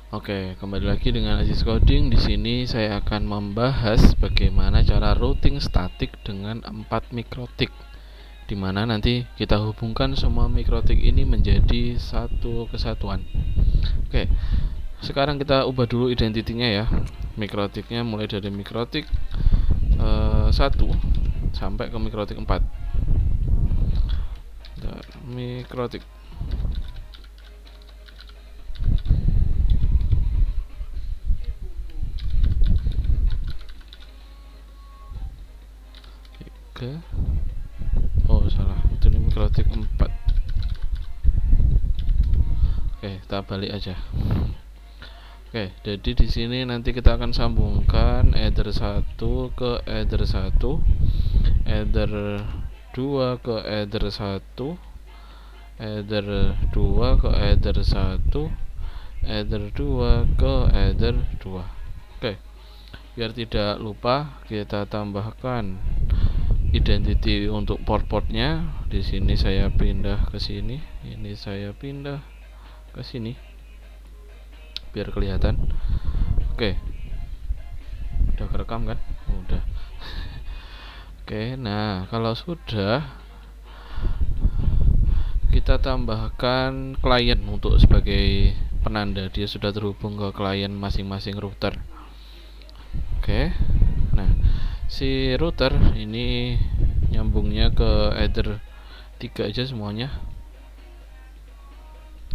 Oke, kembali lagi dengan Aziz Coding. Di sini saya akan membahas bagaimana cara routing statik dengan 4 mikrotik, di mana nanti kita hubungkan semua mikrotik ini menjadi satu kesatuan. Oke, sekarang kita ubah dulu identitinya ya. Mikrotiknya mulai dari mikrotik 1 sampai ke mikrotik 4. Mikrotik ke salah, itu ini mikrotik 4. Oke, kita balik aja. Oke, jadi di sini nanti kita akan sambungkan header 1 ke header 1, header 2 ke header 1, header 2 ke header 1, header 2 ke header 2. Oke, biar tidak lupa kita tambahkan identity untuk port-portnya. Di sini saya pindah ke sini, ini saya pindah ke sini biar kelihatan. Oke, udah kerekam kan? Udah. Oke, nah kalau sudah, kita tambahkan klien untuk sebagai penanda dia sudah terhubung ke klien masing-masing router. Oke, nah si router ini nyambungnya ke header 3 aja semuanya.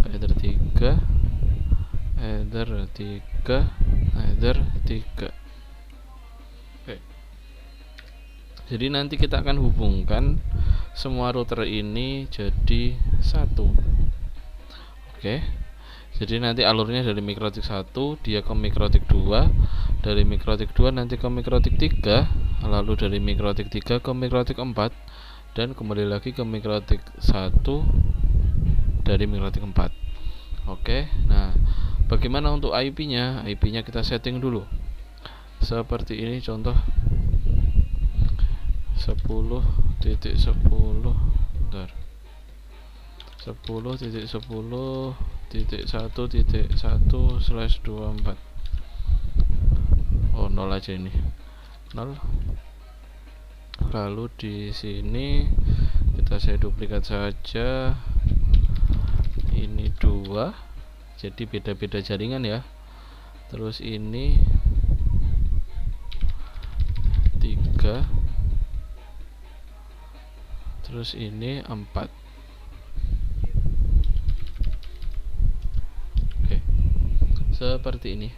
Header 3, header 3, header 3. Oke, jadi nanti kita akan hubungkan semua router ini jadi satu. Oke, jadi nanti alurnya dari mikrotik 1 dia ke mikrotik 2, dari mikrotik 2 nanti ke mikrotik 3, lalu dari mikrotik 3 ke mikrotik 4, dan kembali lagi ke mikrotik 1 dari mikrotik 4. Oke, nah bagaimana untuk IP-nya? IP-nya kita setting dulu seperti ini, contoh 10.10 bentar, 10.10.1.1/24. Oh, 0 aja ini. 0. Lalu di sini saya duplikat saja. Ini 2. Jadi beda-beda jaringan ya. Terus ini 3. Terus ini 4. Oke, seperti ini.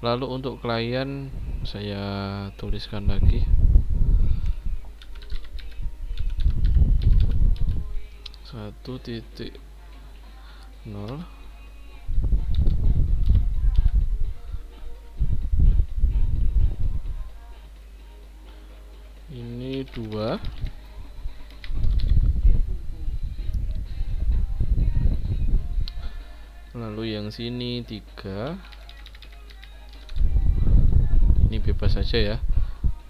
Lalu untuk klien saya tuliskan lagi 1.0. Ini 2. Lalu yang sini 3. Ini bebas saja ya,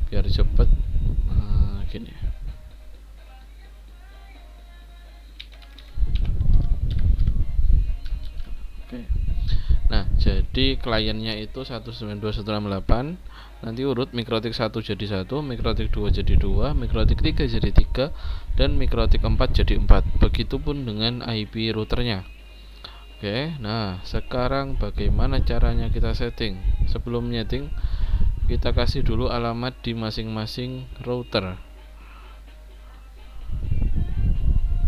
biar cepet. Gini. Oke. Nah, jadi kliennya itu 192.168. Nanti urut mikrotik 1 jadi 1, mikrotik 2 jadi 2, mikrotik 3 jadi 3, dan mikrotik 4 jadi 4. Begitupun dengan IP routernya. Oke, nah sekarang bagaimana caranya kita setting? Sebelum setting, kita kasih dulu alamat di masing-masing router.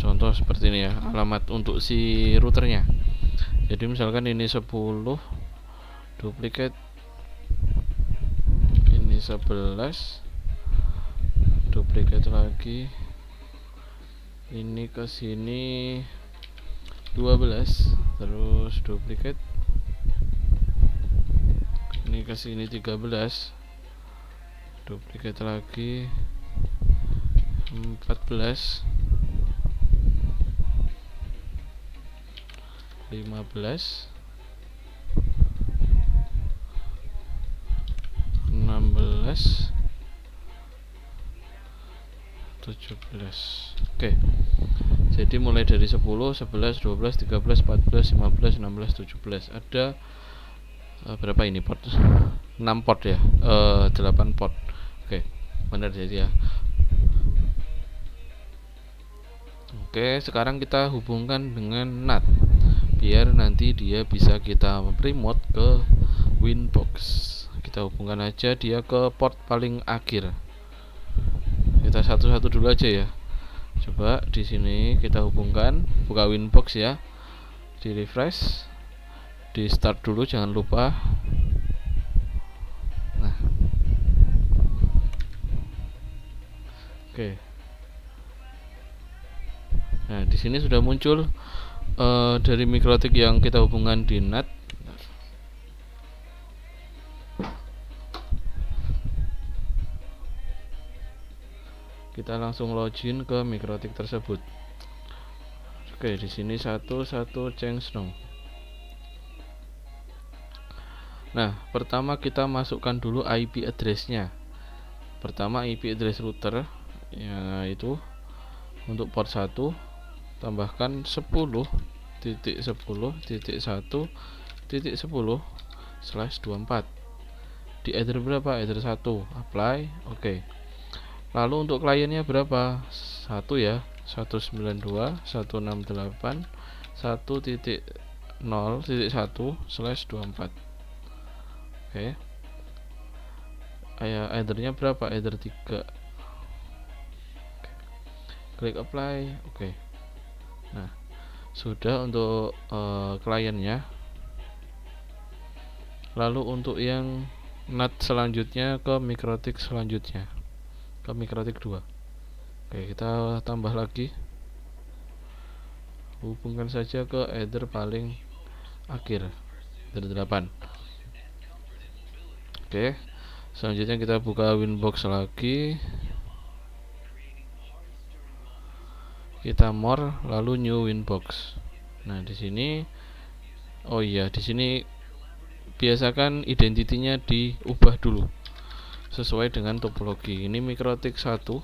Contoh seperti ini ya, alamat untuk si routernya. Jadi misalkan ini 10, duplikat, ini 11, duplikat lagi, ini ke sini 12, terus duplikat, ini ke sini 13, duplikat lagi 14, 15, 16, 17. Oke, jadi mulai dari 10, 11, 12, 13, 14, 15, 16, 17. Ada berapa ini port? 6 port ya, 8 port. Oke, benar jadi ya. Oke, sekarang kita hubungkan dengan NAT biar nanti dia bisa kita remote ke Winbox. Kita hubungkan aja dia ke port paling akhir. Kita satu-satu dulu aja ya. Coba di sini kita hubungkan, buka Winbox ya. Di refresh, di start dulu jangan lupa. Nah. Oke. Nah, di sini sudah muncul dari mikrotik yang kita hubungkan di NAT. Kita langsung login ke mikrotik tersebut. Oke, di sini 11 Changsong. Nah, pertama kita masukkan dulu IP address-nya. Pertama IP address router yaitu untuk port 1 tambahkan 10.10.1.10/24. Di header berapa? Header 1. Apply. Oke. Lalu untuk kliennya berapa? 1 ya. 192.168.1.0.1/24. Oke. Headernya berapa? Header 3. Klik apply. Oke. Nah, sudah untuk kliennya. Lalu untuk yang NAT selanjutnya ke mikrotik selanjutnya, ke mikrotik 2. Oke, kita tambah lagi, hubungkan saja ke header paling akhir, header 8. Oke, selanjutnya kita buka Winbox lagi, kita more, lalu new Winbox. Nah, di sini di sini biasakan identitinya diubah dulu sesuai dengan topologi. Ini mikrotik 1.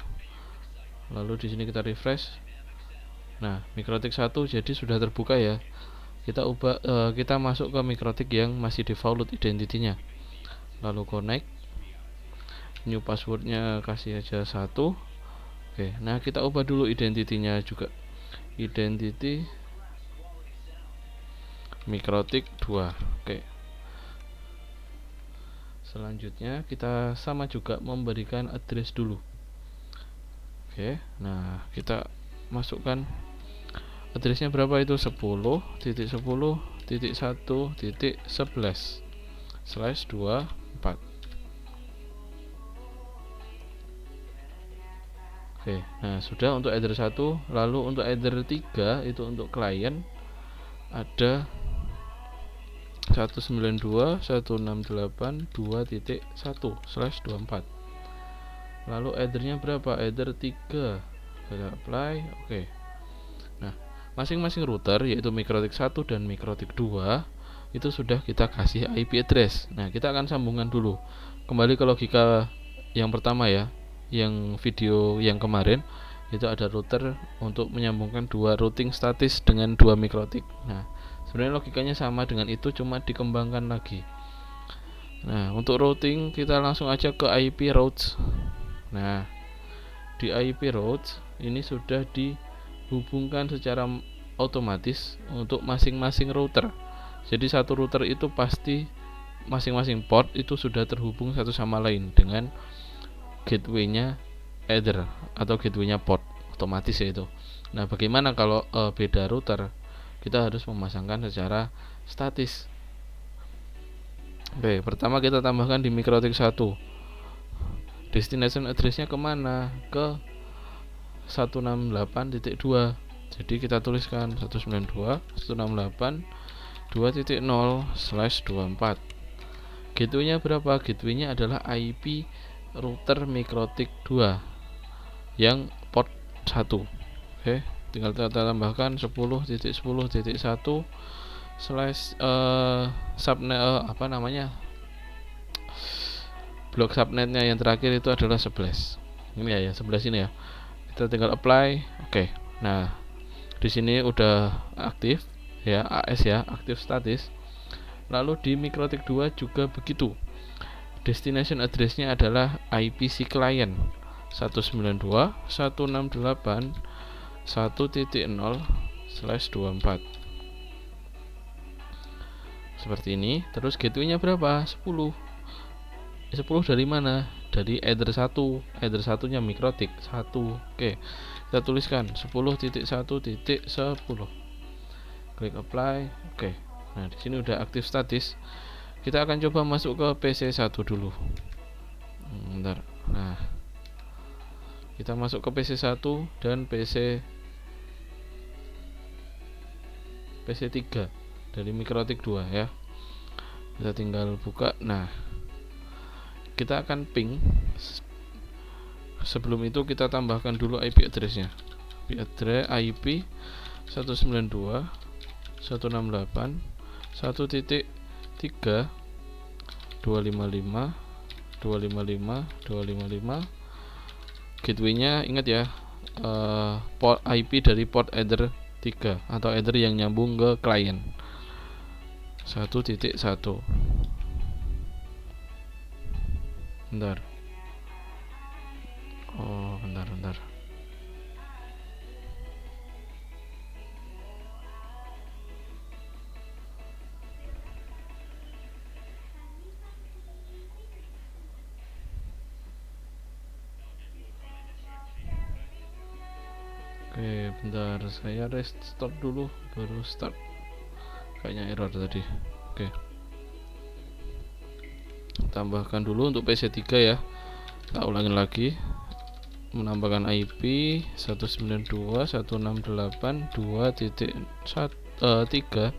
Lalu di sini kita refresh. Nah, mikrotik 1 jadi sudah terbuka ya. Kita ubah, kita masuk ke mikrotik yang masih default identitinya. Lalu connect. New passwordnya kasih aja 1. Oke, nah kita ubah dulu identitinya juga. Identity mikrotik 2. Oke. Selanjutnya kita sama juga memberikan address dulu. Oke, nah kita masukkan addressnya berapa itu? 10.10.1.11/24. Oke, nah sudah untuk header 1. Lalu untuk header 3 itu untuk klien ada 192.168.2.1/24. Lalu headernya berapa? Header 3. Kita apply. Oke. Nah, masing-masing router yaitu mikrotik 1 dan mikrotik 2 itu sudah kita kasih IP address. Nah, kita akan sambungkan dulu. Kembali ke logika yang pertama ya, yang video yang kemarin itu ada router untuk menyambungkan dua routing statis dengan dua mikrotik. Nah, sebenarnya logikanya sama dengan itu, cuma dikembangkan lagi. Nah, untuk routing kita langsung aja ke IP routes. Nah, di IP routes ini sudah dihubungkan secara otomatis untuk masing-masing router. Jadi satu router itu pasti masing-masing port itu sudah terhubung satu sama lain dengan gateway-nya header atau gateway-nya port, otomatis ya itu. Nah, bagaimana kalau beda router? Kita harus memasangkan secara statis. Oke, pertama kita tambahkan di mikrotik 1. Destination address-nya kemana? Ke 168.2. Jadi kita tuliskan 192.168.2.0/24. Gateway-nya berapa? Gateway-nya adalah IP router mikrotik 2 yang port 1. Oke, tinggal kita tambahkan 10.10.1 subnet blok subnetnya yang terakhir itu adalah 11. Ini ya 11 ini ya. Kita tinggal apply. Oke. Nah, di sini udah aktif ya, AS ya, aktif statis. Lalu di mikrotik 2 juga begitu. Destination address-nya adalah IP si klien 192.168.1.0/24 seperti ini. Terus gateway-nya berapa? 10. 10 dari mana? Dari header 1. Header 1-nya mikrotik 1. Oke, kita tuliskan 10.1.10. Klik apply. Oke. Nah, di sini udah aktif statis. Kita akan coba masuk ke PC 1 dulu. Bentar. Nah, kita masuk ke PC 1 dan PC 3 dari mikrotik 2 ya. Kita tinggal buka. Nah, kita akan ping. Sebelum itu kita tambahkan dulu IP address-nya. IP address IP 192.168.1.3.255.255.255. Gateway-nya ingat ya, port IP dari port header 3 atau header yang nyambung ke klien 1.1. Bentar. Oh, bentar. Oke, bentar, saya restart dulu baru start. Kayaknya error tadi. Oke. Tambahkan dulu untuk PC 3 ya. Kita ulangin lagi. Menambahkan IP 192.168.2.3.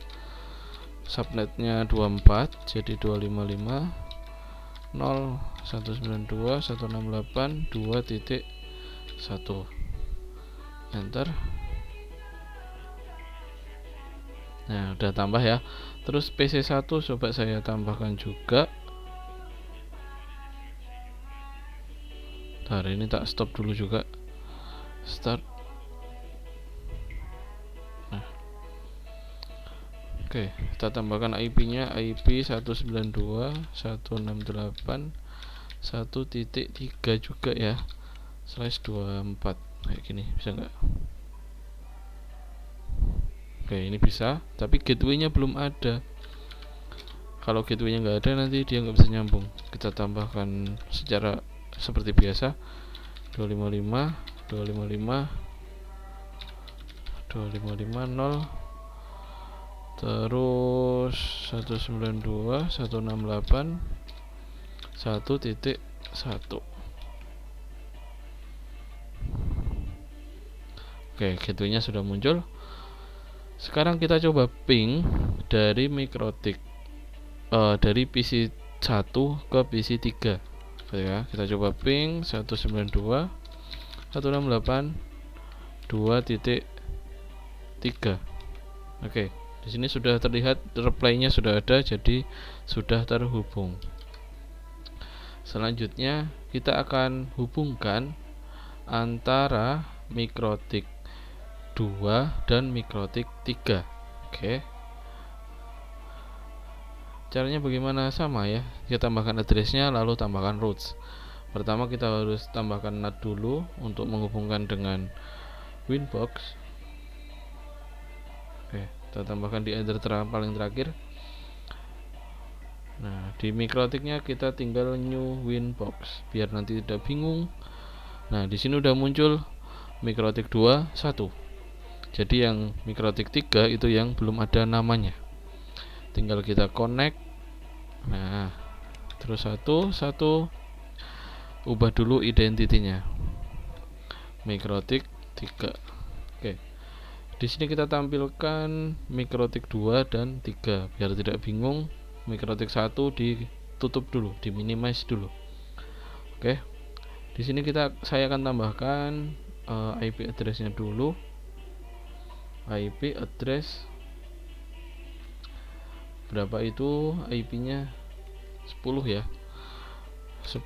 Subnetnya 24, jadi 255.0.192.168.2.1. Enter. Nah, udah tambah ya. Terus PC 1 coba saya tambahkan juga. Bentar, ini tak stop dulu juga. Start. Nah. Oke, kita tambahkan IP-nya IP 192.168.1.3 juga ya. /24 kayak gini, bisa nggak? Oke, ini bisa, tapi gateway-nya belum ada. Kalau gateway-nya nggak ada, nanti dia nggak bisa nyambung. Kita tambahkan secara seperti biasa 255 0 terus 192.168.1.1. Oke, gateway-nya sudah muncul. Sekarang kita coba ping dari mikrotik dari PC 1 ke PC 3 ya. Kita coba ping 192.168.2.3. Oke, di sini sudah terlihat reply-nya sudah ada, jadi sudah terhubung. Selanjutnya kita akan hubungkan antara mikrotik 2 dan mikrotik 3. Oke. Caranya bagaimana? Sama ya. Kita tambahkan address-nya lalu tambahkan routes. Pertama kita harus tambahkan NAT dulu untuk menghubungkan dengan Winbox. Oke, kita tambahkan di header paling terakhir. Nah, di mikrotiknya kita tinggal new Winbox biar nanti tidak bingung. Nah, di sini udah muncul mikrotik 2 1. Jadi yang mikrotik 3 itu yang belum ada namanya. Tinggal kita connect. Nah, terus 1 ubah dulu identitinya. Mikrotik 3. Oke. Di sini kita tampilkan mikrotik 2 dan 3 biar tidak bingung. Mikrotik 1 ditutup dulu, diminimize dulu. Oke. Di sini saya akan tambahkan IP address-nya dulu. IP address berapa itu? IP-nya 10 ya. 10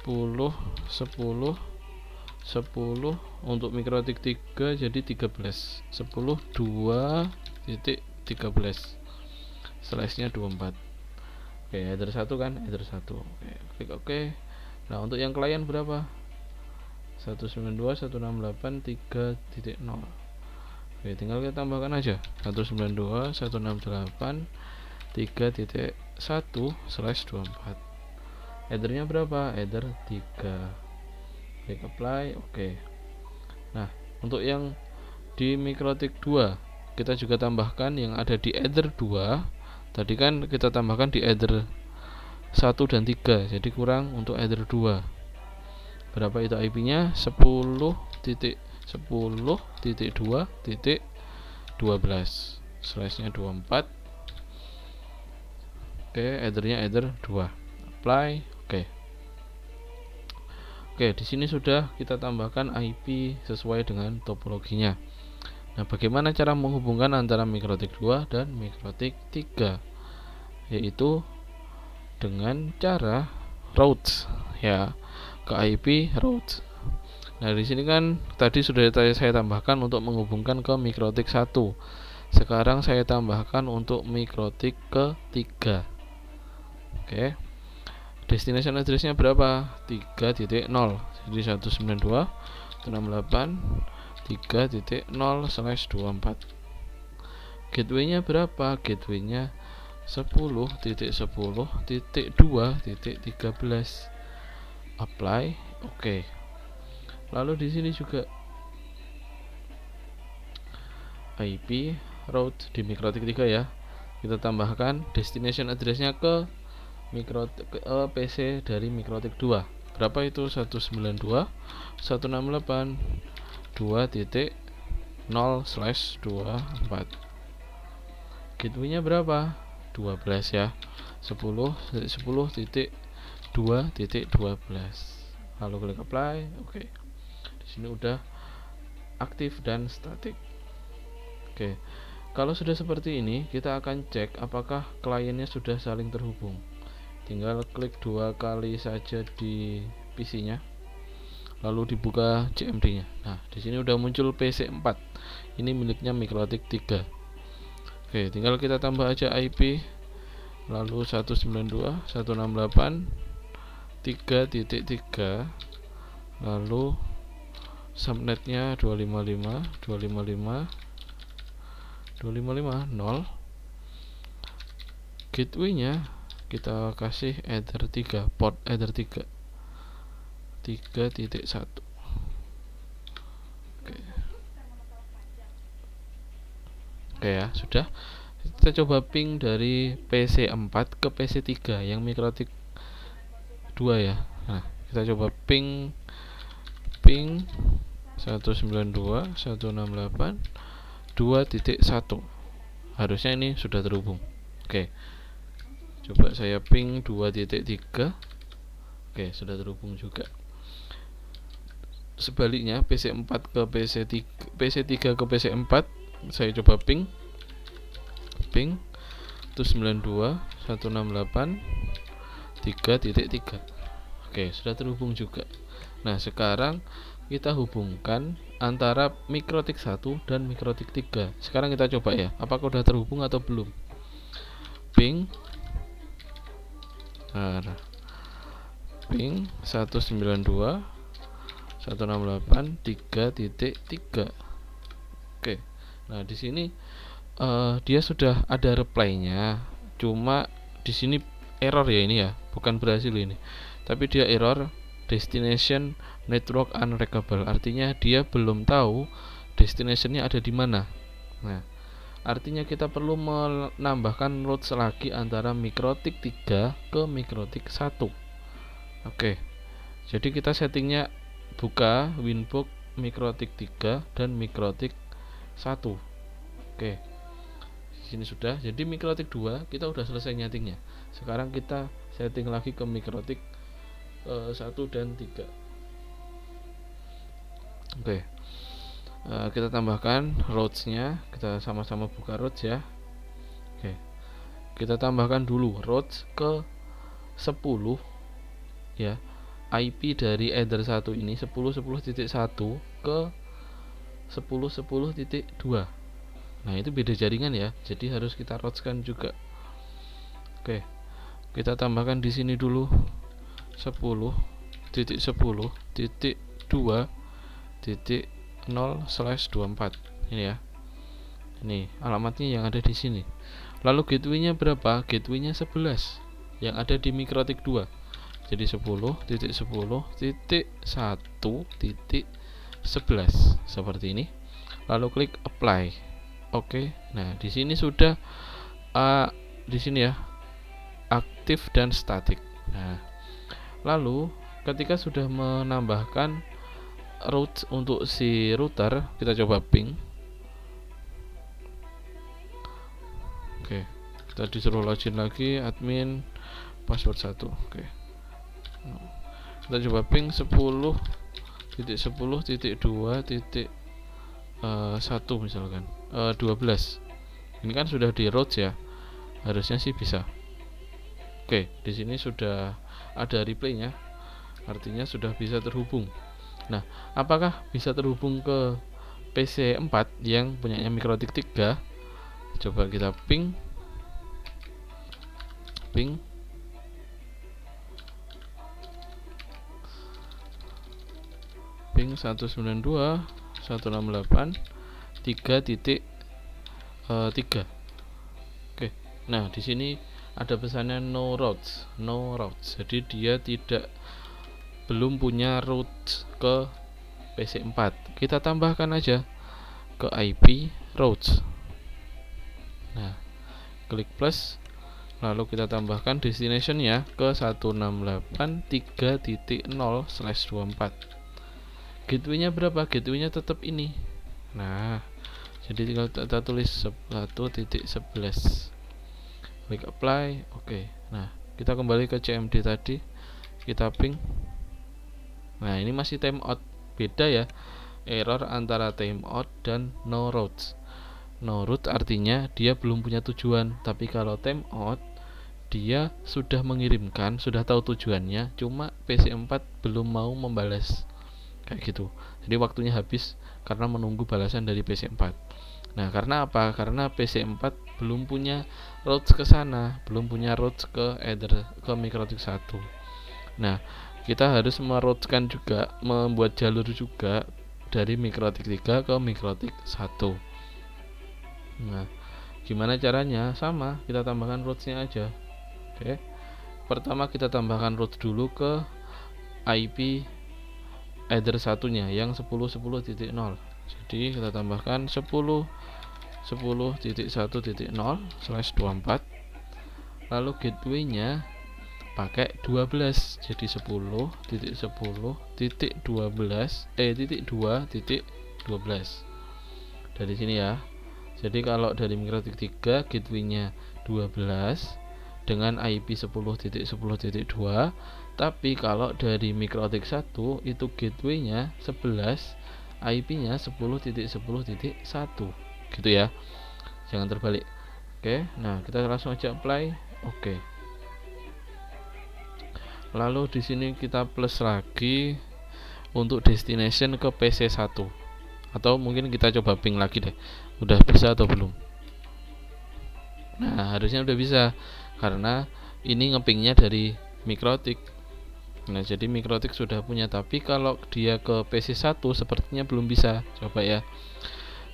untuk mikrotik 3 jadi 13. 10 2.13 /nya 24. Oke, header 1 kan, header 1. Oke, klik oke. Nah, untuk yang klien berapa? 192.168.3.0. Oke, tinggal kita tambahkan aja 192.168.3.1/24. Headernya berapa? Header 3. Klik apply, oke. Nah, untuk yang di mikrotik 2 kita juga tambahkan yang ada di header 2. Tadi kan kita tambahkan di header 1 dan 3, jadi kurang untuk header 2. Berapa itu IP-nya? 10.10.2.12 slashnya 24. Oke, headernya header 2. Apply, oke. Oke, di sini sudah kita tambahkan IP sesuai dengan topologinya. Nah, bagaimana cara menghubungkan antara mikrotik 2 dan mikrotik 3? Yaitu dengan cara routes ya, ke IP routes. Nah, di sini kan tadi sudah saya tambahkan untuk menghubungkan ke mikrotik 1. Sekarang saya tambahkan untuk mikrotik ke-3. Oke. Destination address-nya berapa? 3.0. Jadi 192.168.3.0/24. Gateway-nya berapa? Gateway-nya 10.10.2.13. Apply, oke. Lalu di sini juga IP route di mikrotik 3 ya. Kita tambahkan destination address-nya ke PC dari mikrotik 2. Berapa itu? 192.168.2.0/24. Gateway-nya berapa? 12 ya. 10.10.2.12. Lalu klik apply, oke. Di sini udah aktif dan static. Oke. Kalau sudah seperti ini, kita akan cek apakah kliennya sudah saling terhubung. Tinggal klik 2 kali saja di PC-nya, lalu dibuka CMD-nya. Nah, di sini udah muncul PC4. Ini miliknya mikrotik 3. Oke, tinggal kita tambah aja IP, lalu 192.168.3.3, lalu subnetnya 255.255.255.0. Gateway-nya kita kasih header 3, port header 3 3.1. Oke ya, sudah. Kita coba ping dari PC4 ke PC3 yang mikrotik 2 ya. Nah, kita coba ping 192.168.2.1. Harusnya ini sudah terhubung. Oke. Coba saya ping 2.3. Oke, sudah terhubung juga. Sebaliknya PC4 ke PC3, PC3 ke PC4, saya coba ping 192.168.3.3. Oke, sudah terhubung juga. Nah, sekarang kita hubungkan antara mikrotik 1 dan mikrotik 3. Sekarang kita coba ya, apakah sudah terhubung atau belum. Ping 192.168.3.3. Oke. Nah, di sini dia sudah ada reply-nya. Cuma di sini error ya ini ya, bukan berhasil ini. Tapi dia error destination network unreachable. Artinya dia belum tahu destination-nya ada di mana. Nah, artinya kita perlu menambahkan routes lagi antara mikrotik 3 ke mikrotik 1. Oke. Jadi kita settingnya buka winbook mikrotik 3 dan mikrotik 1. Oke. Di sini sudah. Jadi mikrotik 2 kita udah selesai nyetingnya. Sekarang kita setting lagi ke mikrotik 1 dan 3. Oke. Kita tambahkan routes-nya. Kita sama-sama buka routes ya. Oke. Kita tambahkan dulu routes ke 10 ya. IP dari header 1 ini 10.10.1 ke 10.10.2. Nah, itu beda jaringan ya. Jadi harus kita routeskan juga. Oke. kita tambahkan di sini dulu 10.10.2.0/24 ini ya. Ini alamatnya yang ada di sini. Lalu gateway-nya berapa? Gateway-nya 11 yang ada di mikrotik 2. Jadi 10.10.1.11 seperti ini. Lalu klik apply. Oke. Nah, di sini sudah di sini ya, aktif dan statik. Nah, lalu ketika sudah menambahkan route untuk si router, kita coba ping. Oke, kita disuruh login lagi, admin password 1. Oke, kita coba ping 10.10.2.1 misalkan 12. Ini kan sudah di route ya, harusnya sih bisa. Oke, di sini sudah ada replaynya, artinya sudah bisa terhubung. Nah, apakah bisa terhubung ke PC 4 yang punyanya mikrotik 3? Coba kita ping 192.168.3.3. Oke. Nah, di sini ada pesannya no routes. Jadi dia belum punya route ke PC 4. Kita tambahkan aja ke IP routes. Nah, klik plus, lalu kita tambahkan destination-nya ke 168.3.0/24. Gateway-nya berapa? Gateway-nya tetap ini. Nah, jadi tinggal kita tulis 1.11. Klik apply. Oke. Nah, kita kembali ke CMD tadi, kita ping. Nah, ini masih timeout. Beda ya, error antara timeout dan no routes. No route artinya dia belum punya tujuan, tapi kalau timeout dia sudah mengirimkan, sudah tahu tujuannya, cuma PC 4 belum mau membalas, kayak gitu. Jadi waktunya habis karena menunggu balasan dari PC 4. Nah, karena apa? Karena PC 4 belum punya routes ke sana, belum punya routes ke mikrotik 1. Nah, kita harus merouteskan juga, membuat jalur juga dari mikrotik 3 ke mikrotik 1. Nah, gimana caranya? Sama, kita tambahkan routes-nya aja. Oke. Pertama kita tambahkan route dulu ke IP header satunya yang 10.10.0. Jadi kita tambahkan 10.10.1.0/24. Lalu gateway-nya pakai 12. Jadi 10.10.12.2.12 dari sini ya. Jadi kalau dari mikrotik 3 gateway-nya 12 dengan IP 10.10.2, tapi kalau dari mikrotik 1 itu gateway-nya 11, IP-nya 10.10.1 gitu ya. Jangan terbalik. Oke, nah kita langsung aja apply. Oke. Lalu di sini kita plus lagi untuk destination ke PC 1. Atau mungkin kita coba ping lagi deh. Udah bisa atau belum? Nah, harusnya udah bisa karena ini ngepingnya dari mikrotik. Nah, jadi mikrotik sudah punya, tapi kalau dia ke PC 1 sepertinya belum bisa. Coba ya.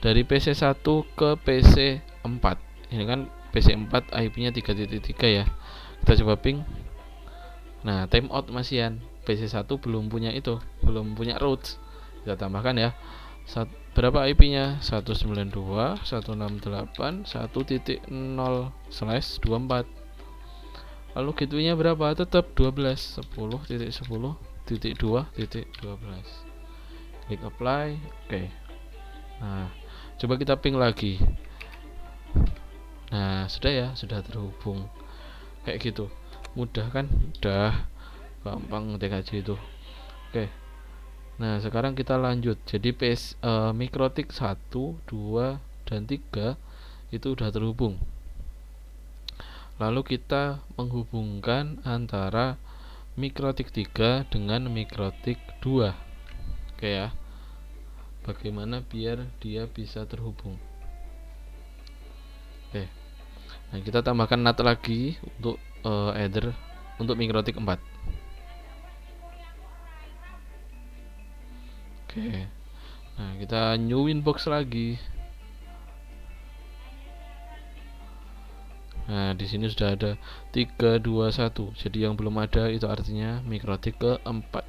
Dari PC 1 ke PC 4. Ini kan PC 4 IP-nya 3.3 ya. Kita coba ping. Nah, timeout masihan. PC 1 belum punya itu, belum punya routes. Kita tambahkan ya. Berapa IP-nya? 192.168.1.0/24. Lalu gateway-nya berapa? Tetap 12. 10.10.2.12. Klik apply. Oke. Nah, coba kita ping lagi. Nah, sudah ya, sudah terhubung. Kayak gitu. Mudah kan? Udah gampang ngetik aja itu. Oke. Nah, sekarang kita lanjut. Jadi mikrotik 1, 2, dan 3 itu udah terhubung. Lalu kita menghubungkan antara mikrotik 3 dengan mikrotik 2. Oke ya. Bagaimana biar dia bisa terhubung? Oke. Nah, kita tambahkan NAT lagi untuk header untuk mikrotik 4. Oke. Nah, kita new inbox lagi. Nah, di sini sudah ada 321. Jadi yang belum ada itu artinya mikrotik keempat.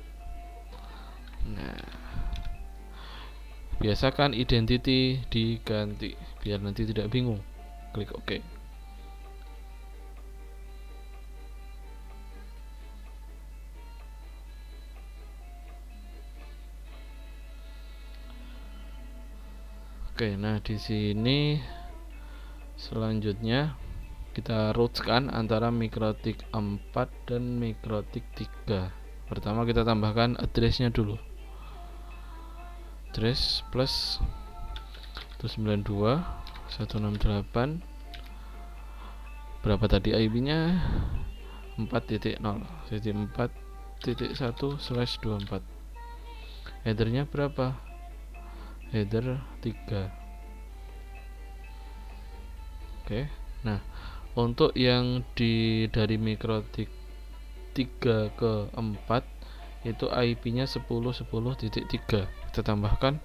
Nah, biasakan identity diganti biar nanti tidak bingung. Klik OK. Oke, nah di sini selanjutnya kita routekan antara mikrotik 4 dan mikrotik 3. Pertama kita tambahkan addressnya dulu. Address plus 192.168. Berapa tadi IP-nya? 4.0 jadi 4.1/24. Headernya berapa? Header 3. Oke. Nah, untuk yang dari mikrotik 3 ke 4 itu IP-nya 10.10.3. Kita tambahkan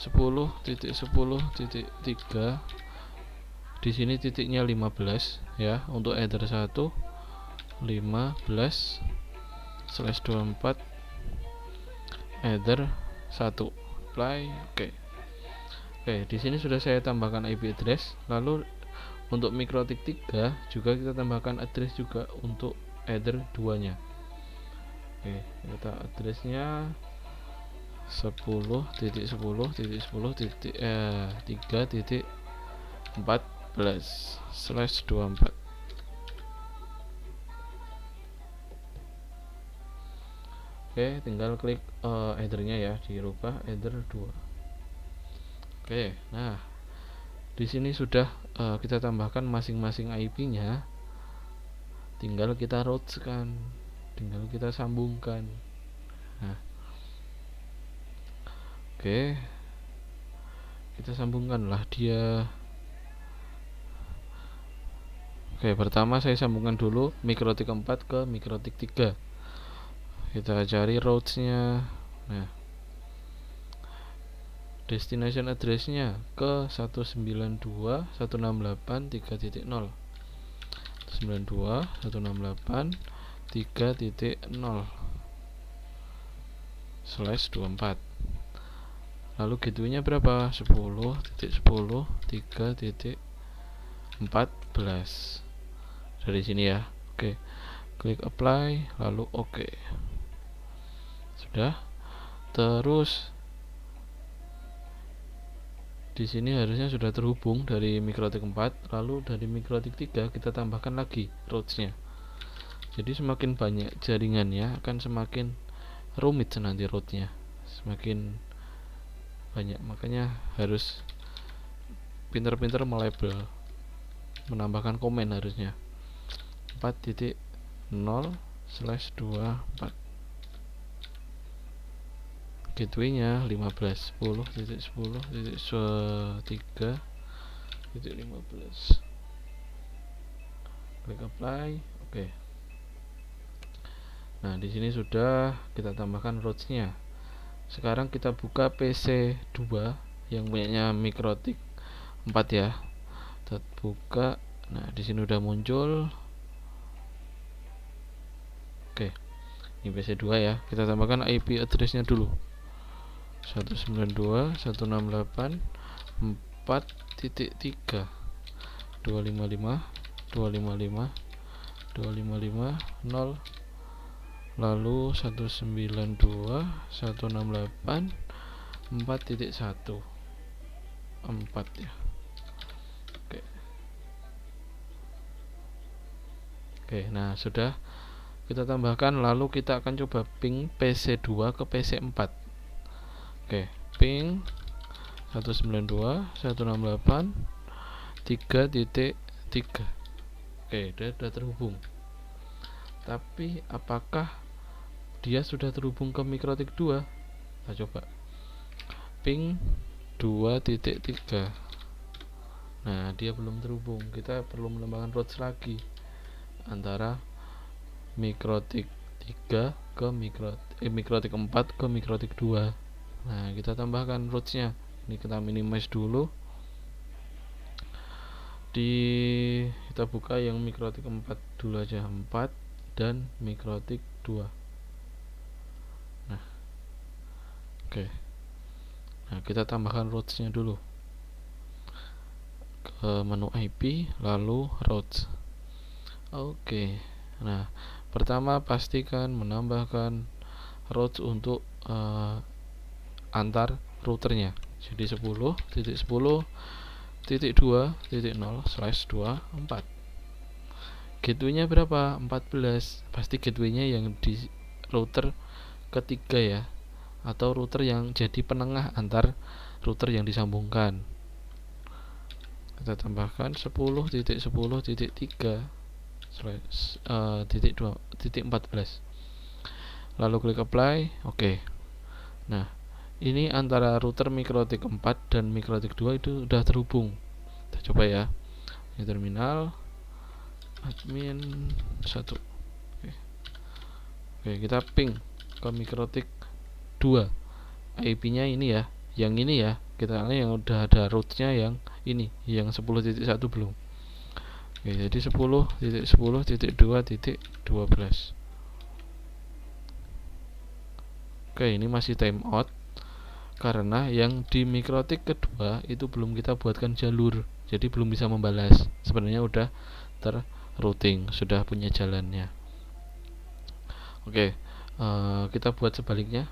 10.10.3. Di sini titiknya 15 ya. Untuk header 1 15/24 header 1. Apply. Oke, di sini sudah saya tambahkan IP address. Lalu untuk mikrotik 3 juga kita tambahkan address juga untuk header 2-nya. Oke, kita addressnya 10.10.3.14/24. Oke, tinggal klik headernya ya, dirubah header 2. Oke, nah di sini sudah kita tambahkan masing-masing IP-nya. Tinggal kita routekan, tinggal kita sambungkan. Nah, oke, kita sambungkanlah dia. Oke, pertama saya sambungkan dulu mikrotik 4 ke mikrotik 3. Kita cari routes-nya. Nah, destination address-nya ke 192.168.3.0. 192.168.3.0/24. Lalu gateway-nya berapa? 10.10.3.14. Dari sini ya. Oke. Klik apply lalu oke. Sudah. Terus di sini harusnya sudah terhubung dari mikrotik 4, lalu dari mikrotik 3 kita tambahkan lagi routes-nya. Jadi semakin banyak jaringannya akan semakin rumit nanti route-nya. Semakin banyak, makanya harus pinter-pinter melabel, menambahkan komen harusnya. 4.0/24. Gateway-nya 15.10.10.3.15. Klik apply. Oke. Nah, di sini sudah kita tambahkan routes-nya. Sekarang kita buka PC 2 yang punyanya mikrotik 4 ya. Kita buka. Nah, di sini udah muncul. Oke. Ini PC 2 ya. Kita tambahkan IP address-nya dulu. 192.168.4.3 255.255.255.0 lalu 192.168.4.1 4 ya. Oke, nah sudah kita tambahkan, lalu kita akan coba ping PC2 ke PC4. Oke, ping 192.168.3.3. Oke, dia sudah terhubung. Tapi apakah dia sudah terhubung ke mikrotik 2? Kita coba. Ping 2.3. Nah, dia belum terhubung. Kita perlu menambahkan routes lagi. antara mikrotik 3 ke mikrotik 4 ke mikrotik 2. Nah, kita tambahkan rootsnya. Ini kita minimize dulu. Kita buka yang mikrotik 4 dulu aja, 4 dan mikrotik 2. Nah, oke. Nah, kita tambahkan rootsnya dulu. Ke menu IP lalu roots. Oke. Nah, pertama pastikan menambahkan roots untuk antar routernya. Jadi 10.10.2.0/24. Gateway-nya berapa? 14. Pasti gateway-nya yang di router ketiga ya, atau router yang jadi penengah antar router yang disambungkan. Kita tambahkan 10.10.3/14. Lalu klik apply. Oke. Nah, ini antara router mikrotik 4 dan mikrotik 2 itu udah terhubung. Kita coba ya. Ini terminal admin 1. Oke, kita ping ke mikrotik 2. IP-nya ini ya. Yang ini ya. Kita yang udah ada rootnya yang ini, yang 10.1 belum. Oke, jadi 10.10.2.12. Oke, ini masih timeout karena yang di mikrotik kedua itu belum kita buatkan jalur, jadi belum bisa membalas. Sebenarnya udah terrouting, sudah punya jalannya. Oke, kita buat sebaliknya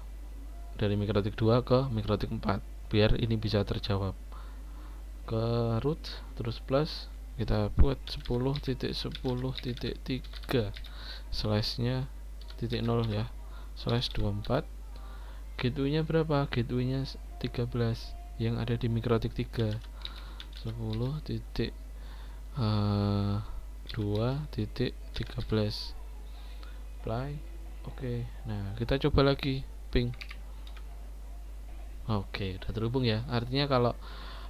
dari mikrotik 2 ke mikrotik 4 biar ini bisa terjawab. Ke root terus plus, kita buat 10.10.3 slashnya titik 0 ya, /24. Gateway-nya berapa? Gateway-nya 13 yang ada di mikrotik 3. 10.2.13 apply. Oke. Nah, kita coba lagi ping. Oke, udah terhubung ya. Artinya kalau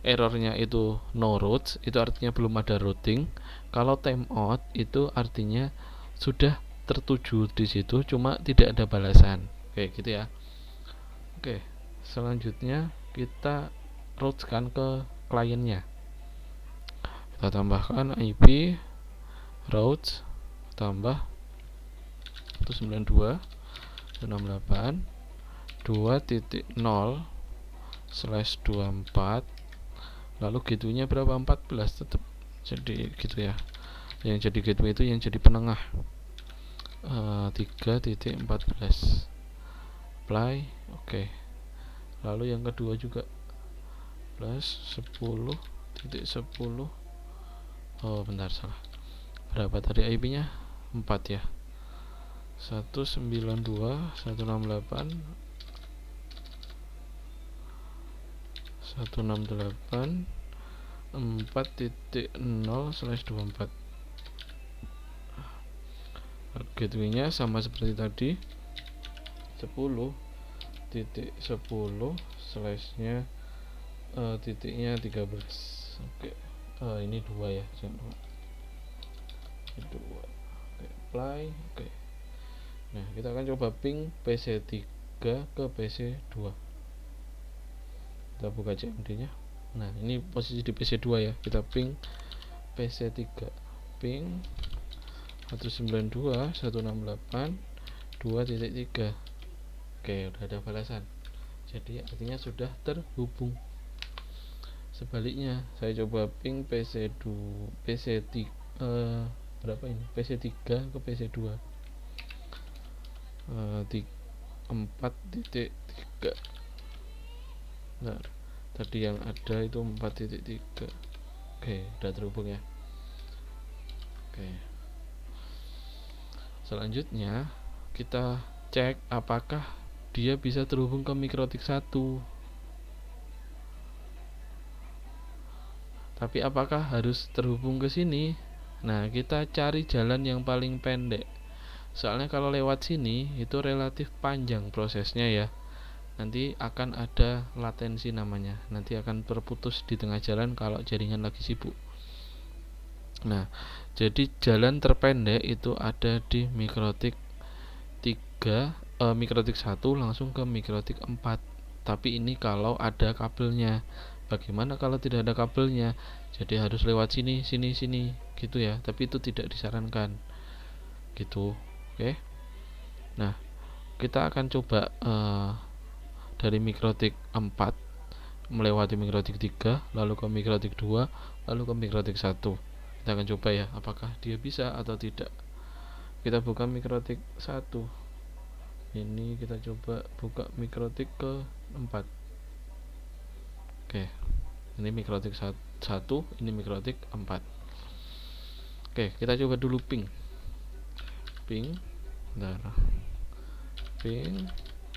errornya itu no routes, itu artinya belum ada routing. Kalau timeout itu artinya sudah tertuju di situ, cuma tidak ada balasan. Oke, gitu ya. Oke, selanjutnya kita routeskan ke kliennya. Kita tambahkan IP routes tambah 192.168.2.0/24. Lalu gateway-nya berapa? 14 tetap. Jadi gitu ya. Yang jadi gateway itu yang jadi penengah. 3.14 apply. Oke. Lalu yang kedua juga plus 10.10. Oh, bentar salah. Berapa tadi IP-nya? 4 ya. 192.168.4.0/24. Gateway-nya sama seperti tadi, 10.10 slashnya titiknya 13. Oke. Ini 2 ya, jangan 2. Oke, apply. Oke. Nah, kita akan coba ping PC3 ke PC2. Kita buka CMD-nya. Nah, ini posisi di PC2 ya. Kita ping PC3. Ping 192.168.2.3. Oke, udah ada balasan. Jadi artinya sudah terhubung. Sebaliknya, saya coba ping PC3 berapa ini? PC3 ke PC2. 4.3. Nah, tadi yang ada itu 4.3. Oke, udah terhubung ya. Oke. Selanjutnya kita cek apakah dia bisa terhubung ke mikrotik 1. Tapi apakah harus terhubung ke sini? Nah, kita cari jalan yang paling pendek. Soalnya kalau lewat sini itu relatif panjang prosesnya ya. Nanti akan ada latensi namanya. Nanti akan terputus di tengah jalan kalau jaringan lagi sibuk. Nah, Jadi jalan terpendek itu ada di mikrotik 3, mikrotik 1 langsung ke mikrotik 4. Tapi ini kalau ada kabelnya. Bagaimana kalau tidak ada kabelnya? Jadi harus lewat sini, sini, sini, gitu ya. Tapi itu tidak disarankan. Gitu. Oke. Nah, kita akan coba dari mikrotik 4 melewati mikrotik 3, lalu ke mikrotik 2, lalu ke mikrotik 1. Kita akan coba ya, apakah dia bisa atau tidak. Kita buka mikrotik 1. Ini kita coba buka mikrotik ke 4. Oke. Ini mikrotik 1, ini mikrotik 4. Oke, kita coba dulu ping. Ping. Bentar. Ping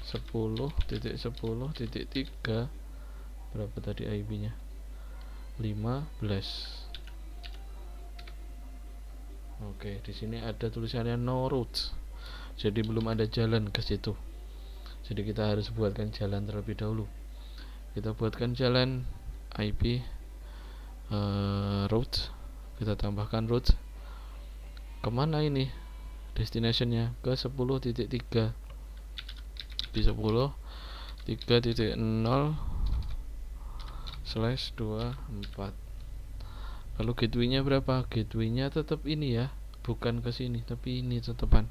10.10.3. Berapa tadi IP-nya? 15. Oke, di sini ada tulisannya no route. Jadi belum ada jalan ke situ. Jadi kita harus buatkan jalan terlebih dahulu. Kita buatkan jalan IP route. Kita tambahkan route. Kemana ini? Destinationnya ke 10.3. Di 10.3.0/24. Lalu gateway-nya berapa? Gateway-nya tetap ini ya, bukan ke sini, tapi ini tetepan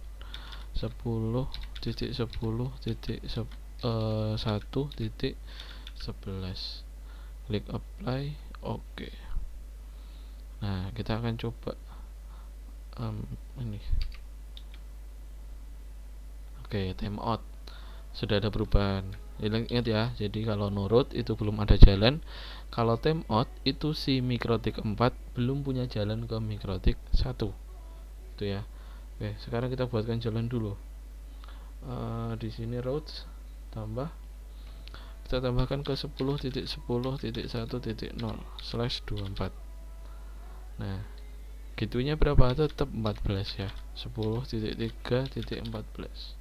10.10.1.11. Klik apply. Oke. Nah, kita akan coba ini. Oke, timeout. Sudah ada perubahan. Ingat ya, jadi kalau nurut itu belum ada jalan. Kalau timeout itu si mikrotik 4 belum punya jalan ke mikrotik 1. Itu ya. Oke, sekarang kita buatkan jalan dulu. Di sini routes tambah, kita tambahkan ke 10.10.1.0/24. Nah, gitunya berapa? Tetap 14 ya. 10.3.14.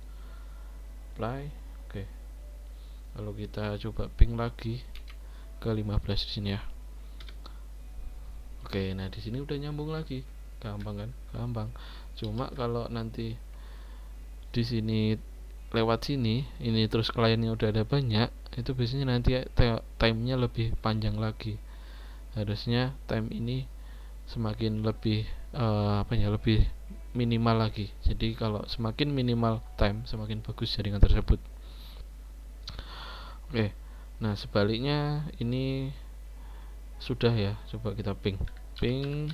Apply. Oke. Lalu kita coba ping lagi ke 15 di sini ya. Oke, nah di sini udah nyambung lagi. Gampang kan? Gampang. Cuma kalau nanti di sini lewat sini, ini terus kliennya udah ada banyak, itu biasanya nanti time-nya lebih panjang lagi. Harusnya time ini semakin lebih lebih minimal lagi. Jadi kalau semakin minimal time, semakin bagus jaringan tersebut. Oke. Nah, sebaliknya ini sudah ya. Coba kita ping. Ping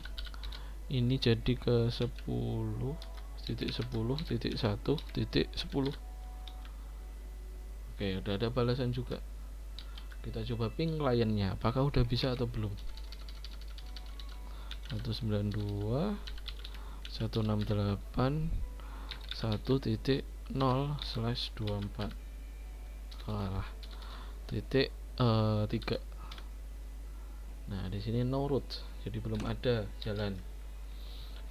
ini jadi ke 10.10.1.10. Oke, udah ada balasan juga. Kita coba ping kliennya, apakah udah bisa atau belum. 192.168.1.0/24. titik 3. Nah, di sini no route, jadi belum ada jalan.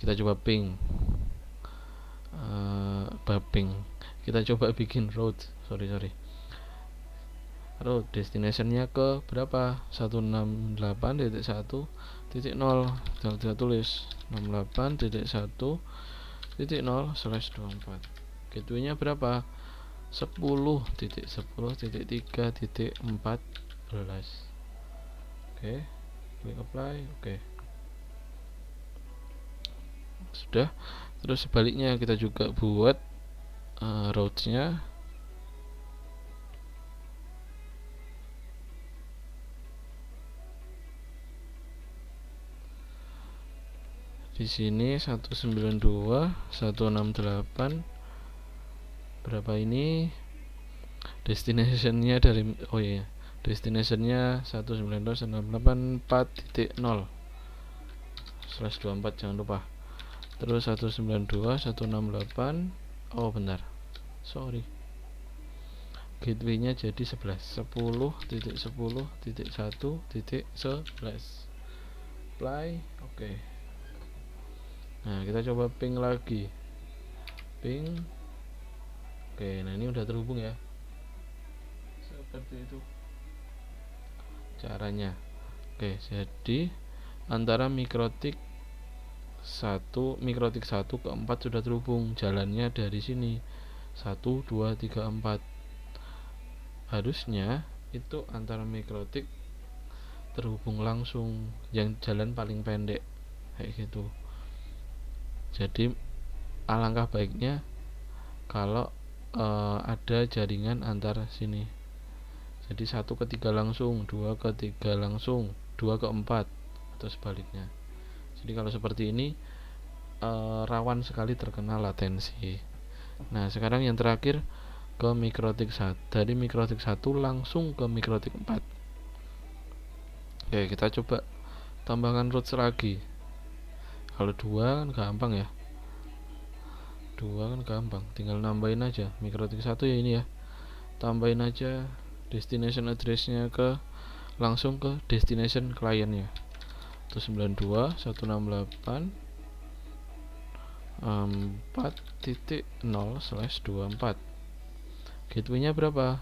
Kita coba ping. Kita coba bikin route. Sorry. Route destination-nya ke berapa? 168.1.0. Kita tulis 68.1.0/24. Gateway-nya berapa? 10.10.3.14. Oke, klik apply. Oke, sudah. Terus sebaliknya kita juga buat routes-nya. Di sini 192.168. Berapa ini? Destination-nya dari destination-nya 192.168.4.0/24, jangan lupa. Terus 192.168. Oh, benar. Sorry. Gateway-nya jadi 11. 10.10.1.11. Apply. Oke. Nah, kita coba ping lagi. Ping. Oke, nah ini udah terhubung ya. Seperti itu caranya. Oke, jadi antara mikrotik mikrotik 1 ke 4 sudah terhubung, jalannya dari sini 1 2 3 4. Harusnya itu antara mikrotik terhubung langsung, yang jalan paling pendek kayak gitu. Jadi alangkah baiknya kalau ada jaringan antar sini. Jadi 1 ke 3 langsung, 2 ke 3 langsung, 2 ke 4 atau sebaliknya. Jadi kalau seperti ini rawan sekali terkena latensi. Nah, sekarang yang terakhir ke mikrotik 1. Dari mikrotik 1 langsung ke mikrotik 4. Oke, kita coba tambahkan routes lagi. Kalau 2 kan gampang ya. 2 kan gampang, tinggal nambahin aja mikrotik 1 ya ini ya. Tambahin aja destination address-nya langsung ke destination client-nya. Itu 92.168 4.0/24. Gateway-nya berapa?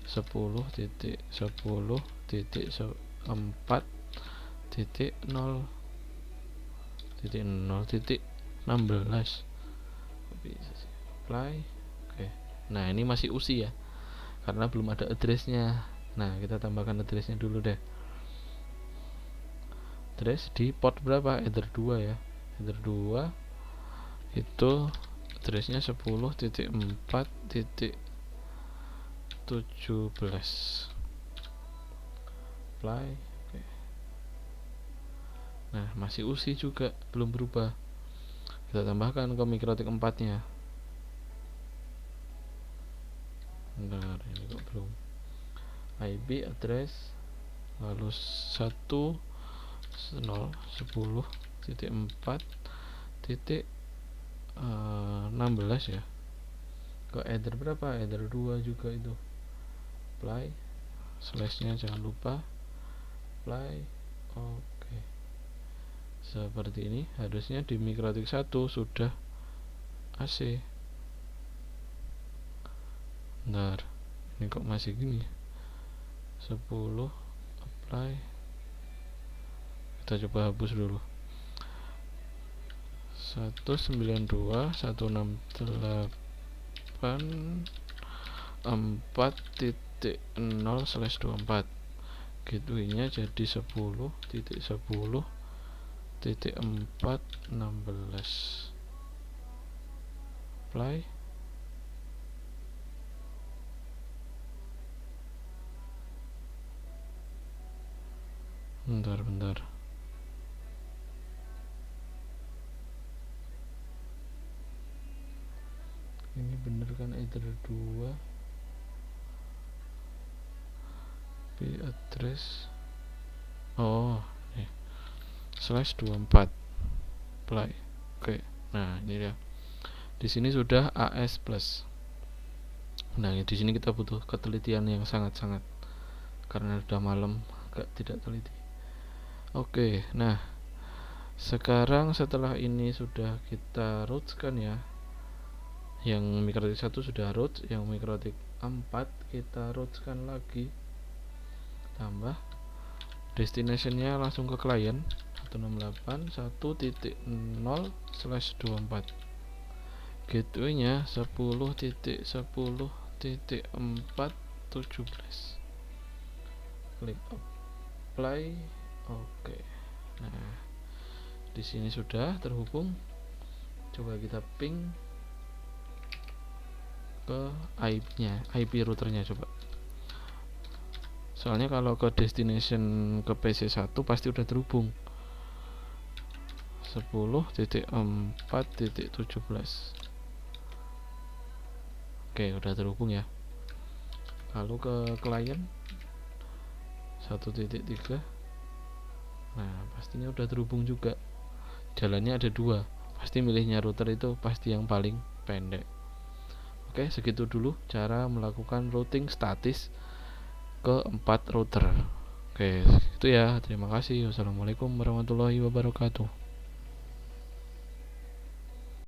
10.10.4.0.16. Apply. Oke. Nah, ini masih USI ya, karena belum ada address-nya. Nah, kita tambahkan address-nya dulu deh. Address di port berapa? Ether 2 ya. Ether 2 itu address-nya 10.4.17. Apply. Oke. Nah, masih USI juga, belum berubah. Kita tambahkan ke mikrotik 4-nya. Bentar, ini kok belum. IP address lalu 10.10.4.16 ya. Ke Ether berapa? Ether 2 juga itu. Apply. Slash-nya jangan lupa. Apply. Oke. Seperti ini. Harusnya di mikrotik 1 sudah AC. Bentar, ini kok masih gini? 10 apply. Kita coba hapus dulu. 192.168.4.0/24. Gateway-nya jadi 10.10.4.16. Apply. Bentar. Ini bener kan Ether 2. IP address. Oh, nih. /24. Apply. Oke. Nah, ini dia. Di sini sudah AS plus. Nah, di sini kita butuh ketelitian yang sangat-sangat, karena sudah malam, agak tidak teliti. Oke, nah sekarang setelah ini sudah kita routekan ya. Yang mikrotik 1 sudah route, yang mikrotik 4 kita routekan lagi. Tambah destination-nya langsung ke klien 168.1.0/24. Gateway-nya 10.10.4.17. Klik apply. Oke. Nah, di sini sudah terhubung. Coba kita ping ke IP routernya coba. Soalnya kalau ke destination ke PC1 pasti udah terhubung. 10.4.17. Oke, udah terhubung ya. Lalu ke klien 1.3. Nah, pastinya udah terhubung juga. Jalannya ada 2. Pasti milihnya router itu pasti yang paling pendek. Oke, segitu dulu cara melakukan routing statis ke 4 router. Oke, itu ya. Terima kasih. Wassalamualaikum warahmatullahi wabarakatuh.